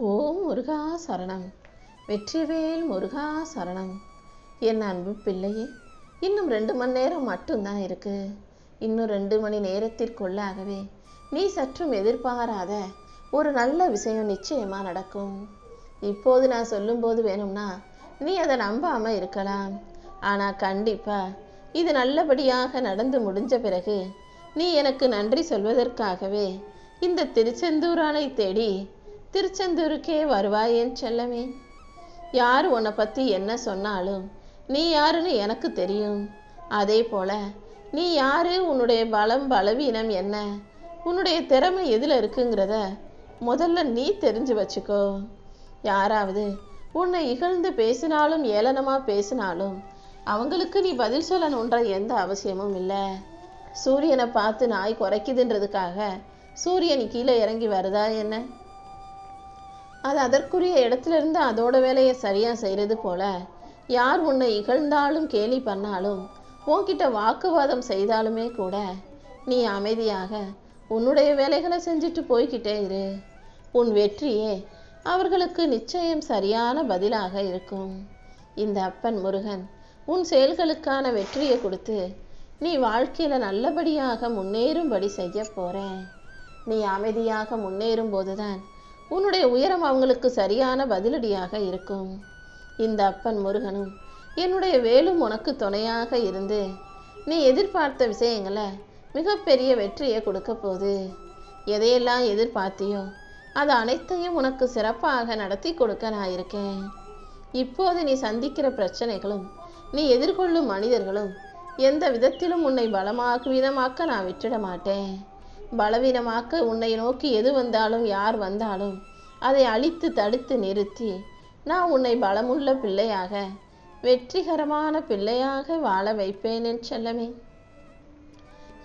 ஓம் முருகா சரணம். வெற்றிவேல் முருகா சரணம். என் அன்பு பிள்ளையே, இன்னும் 2 மணி நேரம் மட்டும்தான் இருக்கு. இன்னும் 2 மணி நேரத்திற்குள்ளாகவே நீ சற்றும் எதிர்பாராத ஒரு நல்ல விஷயம் நிச்சயமா நடக்கும். இப்போது நான் சொல்லும்போது வேணும்னா நீ அதை நம்பாம இருக்கலாம். ஆனா கண்டிப்பா இது நல்லபடியாக நடந்து முடிஞ்ச பிறகு நீ எனக்கு நன்றி சொல்வதற்காகவே இந்த திருச்செந்தூரானை தேடி திருச்செந்தூருக்கே வருவாய் என் செல்லமே. யார் உன்னை பற்றி என்ன சொன்னாலும் நீ யாருன்னு எனக்கு தெரியும். அதே போல நீ யாரு, உன்னுடைய பலம் பலவீனம் என்ன, உன்னுடைய திறமை எதில் இருக்குங்கிறத முதல்ல நீ தெரிஞ்சு வச்சுக்கோ. யாராவது உன்னை இகழ்ந்து பேசினாலும் ஏளனமாக பேசினாலும் அவங்களுக்கு நீ பதில் சொல்லணுன்ற எந்த அவசியமும் இல்லை. சூரியனை பார்த்து நாய் குறைக்குதுன்றதுக்காக சூரியன் கீழே இறங்கி வருதா என்ன? அது அதற்குரிய இடத்துல இருந்து அதோட வேலையை சரியாக செய்கிறது போல யார் உன்னை இகழ்ந்தாலும் கேலி பண்ணாலும் உன்கிட்ட வாக்குவாதம் செய்தாலுமே கூட நீ அமைதியாக உன்னுடைய வேலைகளை செஞ்சுட்டு போய்கிட்டே இரு. உன் வெற்றியே அவர்களுக்கு நிச்சயம் சரியான பதிலாக இருக்கும். இந்த அப்பன் முருகன் உன் செயல்களுக்கான வெற்றியை கொடுத்து நீ வாழ்க்கையில் நல்லபடியாக முன்னேறும்படி செய்ய போகிறேன். நீ அமைதியாக முன்னேறும் போதுதான் உன்னுடைய உயரம் அவங்களுக்கு சரியான பதிலடியாக இருக்கும். இந்த அப்பன் முருகனும் என்னுடைய வேலும் உனக்கு துணையாக இருந்து நீ எதிர்பார்த்த விஷயங்களை மிகப்பெரிய வெற்றியை கொடுக்க போகுது. எதையெல்லாம் எதிர்பார்த்தியோ அது அனைத்தையும் உனக்கு சிறப்பாக நடத்தி கொடுக்க நான் இருக்கேன். இப்போது நீ சந்திக்கிற பிரச்சனைகளும் நீ எதிர்கொள்ளும் மனிதர்களும் எந்த விதத்திலும் உன்னை பலமாக்க நான் விட்டுட மாட்டேன். பலவீனமாக்க உன்னை நோக்கி எது வந்தாலும் யார் வந்தாலும் அதை அழித்து தடுத்து நிறுத்தி நான் உன்னை பலமுள்ள பிள்ளையாக வெற்றிகரமான பிள்ளையாக வாழ வைப்பேன் என் செல்லமே.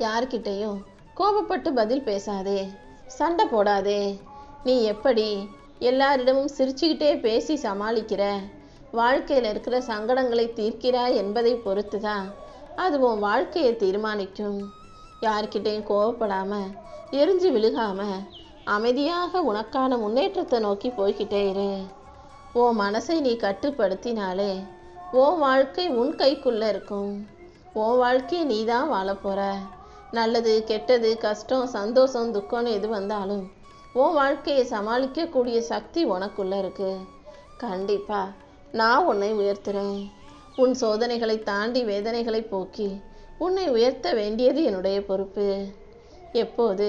யார்கிட்டையும் கோபப்பட்டு பதில் பேசாதே, சண்டை போடாதே. நீ எப்படி எல்லாரிடமும் சிரிச்சுக்கிட்டே பேசி சமாளிக்கிற, வாழ்க்கையில் இருக்கிற சங்கடங்களை தீர்க்கிறாய் என்பதை பொறுத்து தான் அது உன் வாழ்க்கையை தீர்மானிக்கும். யார்கிட்டையும் கோவப்படாம எரிஞ்சு விழுகாம அமைதியாக உனக்கான முன்னேற்றத்தை நோக்கி போய்கிட்டே இரு. உன் மனசை நீ கட்டுப்படுத்தினாலே உன் வாழ்க்கை உன் கைக்குள்ள இருக்கும். உன் வாழ்க்கையை நீ தான் வாழ போற. நல்லது கெட்டது கஷ்டம் சந்தோஷம் துக்கம்னு எது வந்தாலும் உன் வாழ்க்கையை சமாளிக்கக்கூடிய சக்தி உனக்குள்ள இருக்கு. கண்டிப்பா நான் உன்னை உயர்த்துறேன். உன் சோதனைகளை தாண்டி வேதனைகளை போக்கி உன்னை உயர்த்த வேண்டியது என்னுடைய பொறுப்பு. எப்போது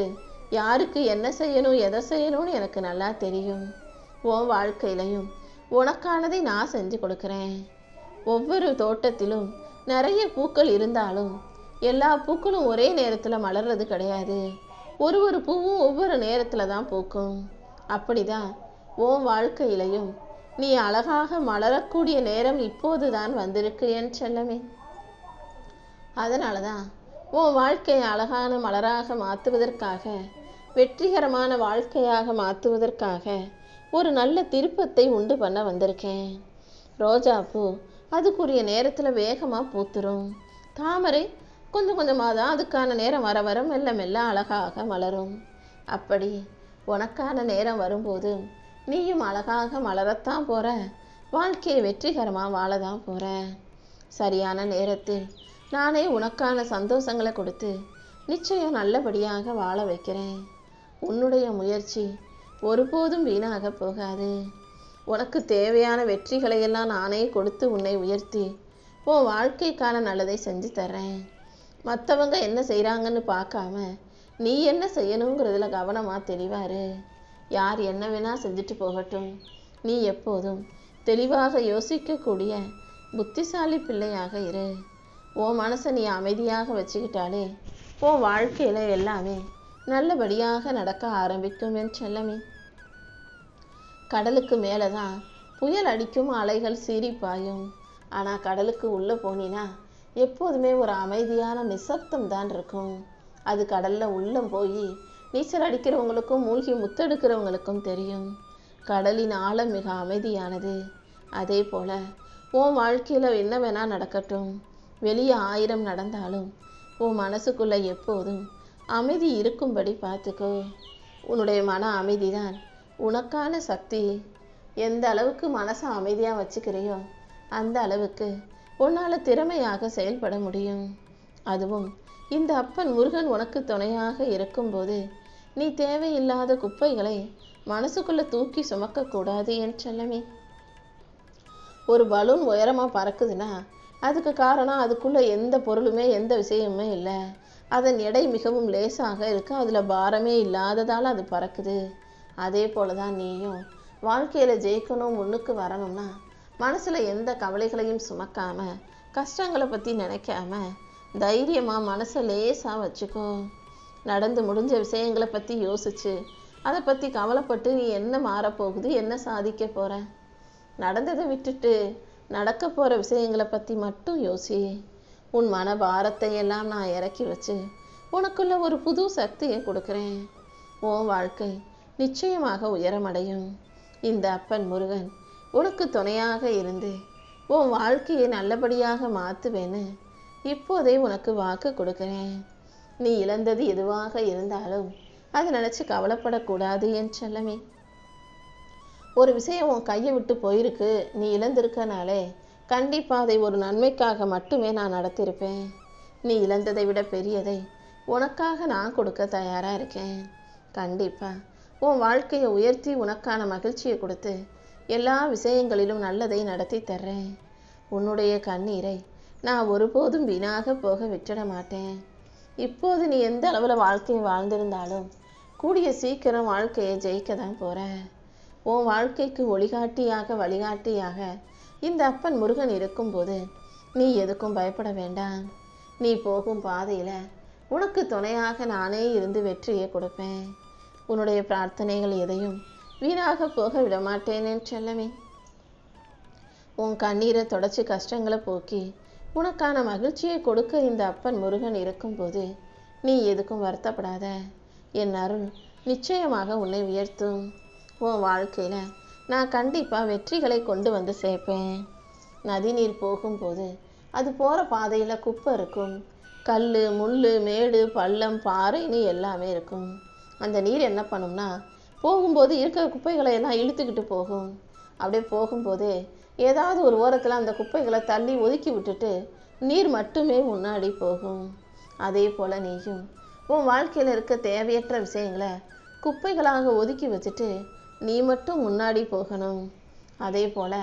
யாருக்கு என்ன செய்யணும் எதை செய்யணும்னு எனக்கு நல்லா தெரியும். உன் வாழ்க்கையிலையும் உனக்கானதை நான் செஞ்சு கொடுக்குறேன். ஒவ்வொரு தோட்டத்திலும் நிறைய பூக்கள் இருந்தாலும் எல்லா பூக்களும் ஒரே நேரத்தில் மலர்றது கிடையாது. ஒரு பூவும் ஒவ்வொரு நேரத்தில் தான் பூக்கும். அப்படிதான் உன் வாழ்க்கையிலையும் நீ அழகாக மலரக்கூடிய நேரம் இப்போது தான் வந்திருக்கு என் செல்லமே. அதனால தான் உன் வாழ்க்கையை அழகான மலராக மாற்றுவதற்காக வெற்றிகரமான வாழ்க்கையாக மாற்றுவதற்காக ஒரு நல்ல திருப்பத்தை உண்டு பண்ண வந்திருக்கேன். ரோஜாப்பூ அதுக்குரிய நேரத்தில் வேகமாக பூத்துரும். தாமரை கொஞ்சம் கொஞ்சமாக தான் அதுக்கான நேரம் வர வர மெல்ல மெல்ல அழகாக மலரும். அப்படி உனக்கான நேரம் வரும்போது நீயும் அழகாக மலரத்தான் போகிற, வாழ்க்கையை வெற்றிகரமாக வாழதான் போகிற. சரியான நேரத்தில் நானே உனக்கான சந்தோஷங்களை கொடுத்து நிச்சயம் நல்லபடியாக வாழ வைக்கிறேன். உன்னுடைய முயற்சி ஒருபோதும் வீணாக போகாது. உனக்கு தேவையான வெற்றிகளையெல்லாம் நானே கொடுத்து உன்னை உயர்த்தி உன் வாழ்க்கைக்கான நல்லதை செஞ்சு தர்றேன். மற்றவங்க என்ன செய்கிறாங்கன்னு பார்க்காம நீ என்ன செய்யணுங்கிறதுல கவனமாக தெளிவாரு. யார் என்ன வேணால் செஞ்சுட்டு போகட்டும். நீ எப்போதும் தெளிவாக யோசிக்கக்கூடிய புத்திசாலி பிள்ளையாக இரு. உன் மனசை நீ அமைதியாக வச்சுக்கிட்டாலே உன் வாழ்க்கையில் எல்லாமே நல்லபடியாக நடக்க ஆரம்பிக்கும் என் செல்லமே. கடலுக்கு மேலே தான் புயல் அடிக்கும், அலைகள் சீறி பாயும். ஆனால் கடலுக்கு உள்ளே போனினா எப்போதுமே ஒரு அமைதியான நிசப்தம் தான் இருக்கும். அது கடலில் உள்ளே போய் நீச்சல் அடிக்கிறவங்களுக்கும் மூழ்கி முத்தெடுக்கிறவங்களுக்கும் தெரியும். கடலின் ஆழம் மிக அமைதியானது. அதே போல் உன் வாழ்க்கையில் என்ன வேணால் நடக்கட்டும், வெளியே 1000 நடந்தாலும் உன் மனசுக்குள்ளே எப்போதும் அமைதி இருக்கும்படி பார்த்துக்கோ. உன்னுடைய மன அமைதி தான் உனக்கான சக்தி எந்த அளவுக்கு மனசை அமைதியாக வச்சுக்கிறியோ அந்த அளவுக்கு உன்னால் திறமையாக செயல்பட முடியும். அதுவும் இந்த அப்பன் முருகன் உனக்கு துணையாக இருக்கும்போது நீ தேவையில்லாத குப்பைகளை மனசுக்குள்ளே தூக்கி சுமக்கக்கூடாது என் செல்லமே. ஒரு பலூன் உயரமாக பறக்குதுன்னா அதுக்கு காரணம் அதுக்குள்ளே எந்த பொருளுமே எந்த விஷயமுமே இல்லை. அதன் எடை மிகவும் லேசாக இருக்கு, அதில் பாரமே இல்லாததால் அது பறக்குது. அதே போல தான் நீயும் வாழ்க்கையில் ஜெயிக்கணும், முன்னுக்கு வரணும்னா மனசில் எந்த கவலைகளையும் சுமக்காம கஷ்டங்களை பற்றி நினைக்காம தைரியமாக மனசை லேசாக வச்சுக்கோ. நடந்து முடிஞ்ச விஷயங்களை பற்றி யோசிச்சு அதை பற்றி கவலைப்பட்டு நீ என்ன மாறப்போகுது, என்ன சாதிக்க போகிற? நடந்ததை விட்டுட்டு நடக்க போகிற விஷயங்களை பற்றி மட்டும் யோசி. உன் மன பாரத்தை எல்லாம் நான் இறக்கி வச்சு உனக்குள்ள ஒரு புது சக்தியை கொடுக்குறேன். உன் வாழ்க்கை நிச்சயமாக உயரமடையும். இந்த அப்பன் முருகன் உனக்கு துணையாக இருந்து உன் வாழ்க்கையை நல்லபடியாக மாற்றுவேன்னு இப்போதே உனக்கு வாக்கு கொடுக்குறேன். நீ இழந்தது எதுவாக இருந்தாலும் அதை நினச்சி கவலைப்படக்கூடாது என் செல்லமே. ஒரு விஷயம் உன் கையை விட்டு போயிருக்கு, நீ இழந்திருக்கனாலே கண்டிப்பாக அதை ஒரு நன்மைக்காக மட்டுமே நான் நடத்தியிருப்பேன். நீ இழந்ததை விட பெரியதை உனக்காக நான் கொடுக்க தயாராக இருக்கேன். கண்டிப்பாக உன் வாழ்க்கையை உயர்த்தி உனக்கான மகிழ்ச்சியை கொடுத்து எல்லா விஷயங்களிலும் நல்லதை நடத்தி தர்றேன். உன்னுடைய கண்ணீரை நான் ஒருபோதும் வீணாக போக விட்டுட மாட்டேன். இப்போது நீ எந்த அளவில் வாழ்க்கையை வாழ்ந்திருந்தாலும் கூடிய சீக்கிரம் வாழ்க்கையை ஜெயிக்க தான் போகிற. உன் வாழ்க்கைக்கு ஒளிகாட்டியாக வழிகாட்டியாக இந்த அப்பன் முருகன் இருக்கும்போது நீ எதுக்கும் பயப்பட வேண்டாம். நீ போகும் பாதையில் உனக்கு துணையாக நானே இருந்து வெற்றியை கொடுப்பேன். உன்னுடைய பிரார்த்தனைகள் எதையும் வீணாக போக விட மாட்டேன் என் செல்லமே. உன் கண்ணீரை தொடச்சி கஷ்டங்களை போக்கி உனக்கான மகிழ்ச்சியை கொடுக்க இந்த அப்பன் முருகன் இருக்கும்போது நீ எதுக்கும் வருத்தப்படாத. என் அருள் நிச்சயமாக உன்னை உயர்த்தும். உன் வாழ்க்கையில் நான் கண்டிப்பாக வெற்றிகளை கொண்டு வந்து சேர்ப்பேன். நதிநீர் போகும்போது அது போகிற பாதையில் குப்பை இருக்கும், கல், முள், மேடு, பள்ளம், பாறைன்னு எல்லாமே இருக்கும். அந்த நீர் என்ன பண்ணும்னா போகும்போது இருக்கிற குப்பைகளை எல்லாம் இழுத்துக்கிட்டு போகும். அப்படியே போகும்போது ஏதாவது ஒரு ஓரத்தில் அந்த குப்பைகளை தள்ளி ஒதுக்கி விட்டுட்டு நீர் மட்டுமே முன்னாடி போகும். அதே போல் நீயும் உன் வாழ்க்கையில் இருக்க தேவையற்ற விஷயங்களை குப்பைகளாக ஒதுக்கி வச்சுட்டு நீ மட்டும் முன்னாடி போகணும். அதே போல்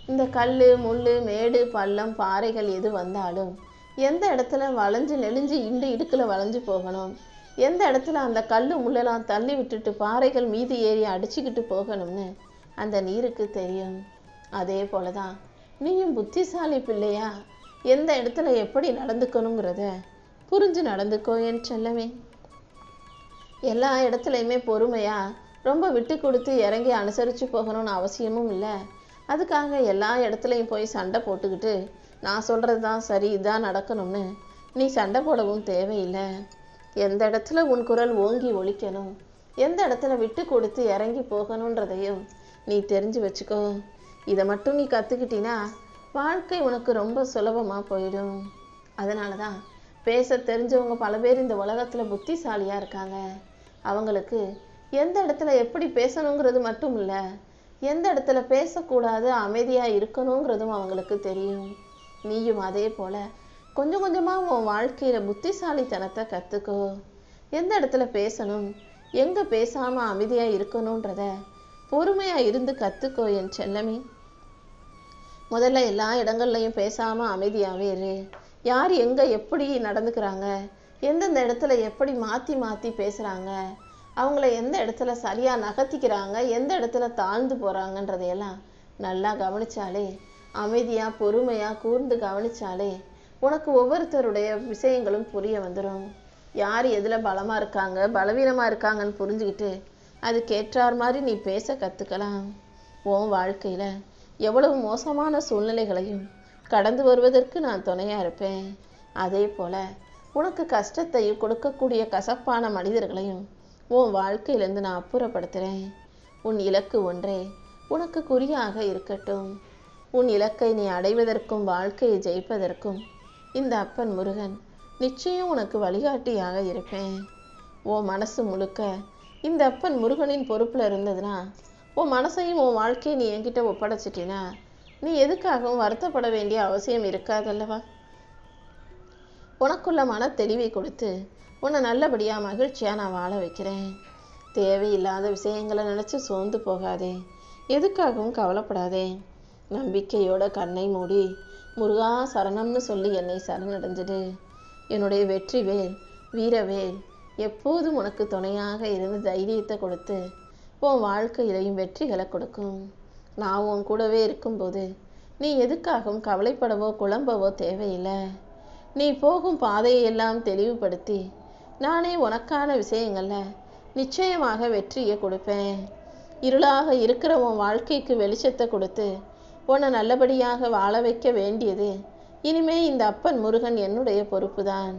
இந்த கல், முள், மேடு, பள்ளம், பாறைகள் எது வந்தாலும் எந்த இடத்துல வளைஞ்சு நெளிஞ்சு இடுக்கில் வளைஞ்சு போகணும், எந்த இடத்துல அந்த கல் முள்ளெல்லாம் தள்ளி விட்டுட்டு பாறைகள் மீது ஏறி அடிச்சுக்கிட்டு போகணும்னு அந்த நீருக்கு தெரியும். அதே போல தான் நீயும் புத்திசாலி பிள்ளையா எந்த இடத்துல எப்படி நடந்துக்கணுங்கிறத புரிஞ்சு நடந்துக்கோ என் செல்லமே. எல்லா இடத்துலையுமே பொறுமையா ரொம்ப விட்டு கொடுத்து இறங்கி அனுசரித்து போகணும்னு அவசியமும் இல்லை. அதுக்காக எல்லா இடத்துலையும் போய் சண்டை போட்டுக்கிட்டு நான் சொல்கிறது தான் சரி, இதான் நடக்கணும்னு நீ சண்டை போடவும் தேவையில்லை. எந்த இடத்துல உன் குரல் ஓங்கி ஒலிக்கணும், எந்த இடத்துல விட்டு கொடுத்து இறங்கி போகணுன்றதையும் நீ தெரிஞ்சு வச்சுக்கோ. இதை மட்டும் நீ கற்றுக்கிட்டினா வாழ்க்கை உனக்கு ரொம்ப சுலபமாக போயிடும். அதனால தான் பேச தெரிஞ்சவங்க பல பேர் இந்த உலகத்தில் புத்திசாலியாக இருக்காங்க. அவங்களுக்கு எந்த இடத்துல எப்படி பேசணுங்கிறது மட்டும் இல்லை, எந்த இடத்துல பேசக்கூடாது அமைதியாக இருக்கணுங்கிறதும் அவங்களுக்கு தெரியும். நீயும் அதே போல் கொஞ்சம் கொஞ்சமாக உன் வாழ்க்கையில் புத்திசாலித்தனத்தை கற்றுக்கோ. எந்த இடத்துல பேசணும், எங்கே பேசாமல் அமைதியாக இருக்கணுன்றத பொறுமையாக இருந்து கற்றுக்கோ என் செல்லமே. முதல்ல எல்லா இடங்கள்லையும் பேசாமல் அமைதியாகவே இரு. யார் எங்கே எப்படி நடந்துக்கிறாங்க, எந்தெந்த இடத்துல எப்படி மாற்றி மாற்றி பேசுகிறாங்க, அவங்கள எந்த இடத்துல சரியாக நகர்த்திக்கிறாங்க, எந்த இடத்துல தாழ்ந்து போகிறாங்கன்றதையெல்லாம் நல்லா கவனிச்சாலே, அமைதியாக பொறுமையாக கூர்ந்து கவனிச்சாலே உனக்கு ஒவ்வொருத்தருடைய விஷயங்களும் புரிய வந்துடும். யார் எதில் பலமாக இருக்காங்க பலவீனமாக இருக்காங்கன்னு புரிஞ்சுக்கிட்டு அதுக்கேற்றார் மாதிரி நீ பேச கற்றுக்கலாம். உன் வாழ்க்கையில் எவ்வளவு மோசமான சூழ்நிலைகளையும் கடந்து வருவதற்கு நான் துணையாக இருப்பேன். அதே போல் உனக்கு கஷ்டத்தையும் கொடுக்கக்கூடிய கசப்பான மனிதர்களையும் உன் வாழ்க்கையிலேருந்து நான் அப்புறப்படுத்துகிறேன். உன் இலக்கு ஒன்றே உனக்கு குறியாக இருக்கட்டும். உன் இலக்கை நீ அடைவதற்கும் வாழ்க்கையை ஜெயிப்பதற்கும் இந்த அப்பன் முருகன் நிச்சயம் உனக்கு வழிகாட்டியாக இருப்பேன். உன் மனசு முழுக்க இந்த அப்பன் முருகனின் பொறுப்பில் இருந்ததுன்னா உன் மனசையும் உன் வாழ்க்கையை நீ என்கிட்ட ஒப்படைச்சிட்டினா நீ எதுக்காகவும் வருத்தப்பட வேண்டிய அவசியம் இருக்காதல்லவா? உனக்குள்ள மன தெளிவை கொடுத்து உன்னை நல்லபடியாக மகிழ்ச்சியாக நான் வாழ வைக்கிறேன். தேவையில்லாத விஷயங்களை நினச்சி சோர்ந்து போகாதே, எதுக்காகவும் கவலைப்படாதே. நம்பிக்கையோட கண்ணை மூடி முருகா சரணம்னு சொல்லி என்னை சரணடைஞ்சிடு. என்னுடைய வெற்றிவேல் வீரவேல் எப்போதும் உனக்கு துணையாக இருந்து தைரியத்தை கொடுத்து உன் வாழ்க்கையிலையும் வெற்றிகளை கொடுக்கும். நான் உன் கூடவே இருக்கும்போது நீ எதுக்காகவும் கவலைப்படவோ குழம்பவோ தேவையில்லை. நீ போகும் பாதையெல்லாம் தெளிவுபடுத்தி நானே உனக்கான விஷயங்களில் நிச்சயமாக வெற்றியை கொடுப்பேன். இருளாக இருக்கிற உன் வாழ்க்கைக்கு வெளிச்சத்தை கொடுத்து உன்னை நல்லபடியாக வாழ வைக்க வேண்டியது இனிமே இந்த அப்பன் முருகன் என்னுடைய பொறுப்பு தான்.